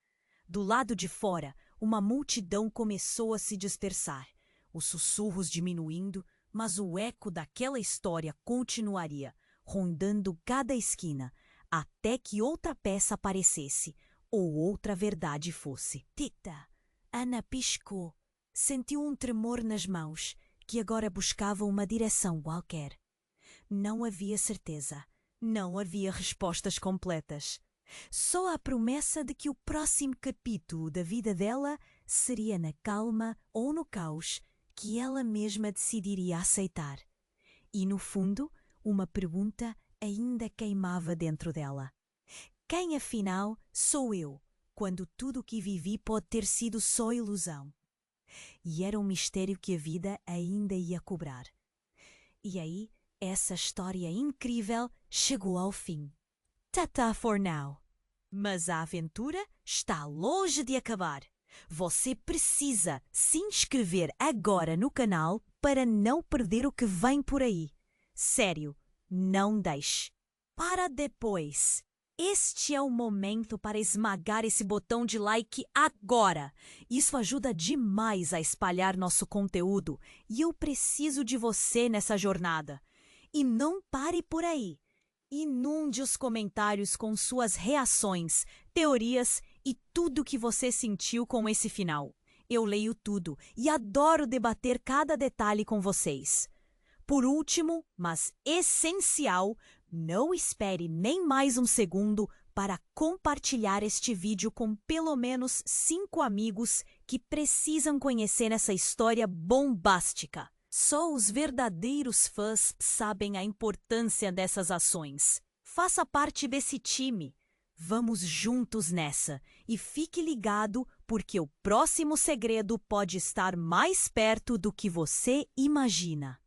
Do lado de fora, uma multidão começou a se dispersar, os sussurros diminuindo, mas o eco daquela história continuaria, rondando cada esquina, até que outra peça aparecesse, ou outra verdade fosse. Tita, Ana piscou. Sentiu um tremor nas mãos, que agora buscava uma direção qualquer. Não havia certeza, não havia respostas completas. Só a promessa de que o próximo capítulo da vida dela seria na calma ou no caos que ela mesma decidiria aceitar. E, no fundo, uma pergunta ainda queimava dentro dela. Quem, afinal, sou eu, quando tudo o que vivi pode ter sido só ilusão? E era um mistério que a vida ainda ia cobrar. E aí, essa história incrível chegou ao fim. Ta-ta for now. Mas a aventura está longe de acabar. Você precisa se inscrever agora no canal para não perder o que vem por aí. Sério, não deixe. Para depois. Este é o momento para esmagar esse botão de like agora. Isso ajuda demais a espalhar nosso conteúdo e eu preciso de você nessa jornada. E não pare por aí. Inunde os comentários com suas reações, teorias e tudo que você sentiu com esse final. Eu leio tudo e adoro debater cada detalhe com vocês. Por último, mas essencial, não espere nem mais um segundo para compartilhar este vídeo com pelo menos 5 amigos que precisam conhecer essa história bombástica. Só os verdadeiros fãs sabem a importância dessas ações. Faça parte desse time. Vamos juntos nessa e fique ligado porque o próximo segredo pode estar mais perto do que você imagina.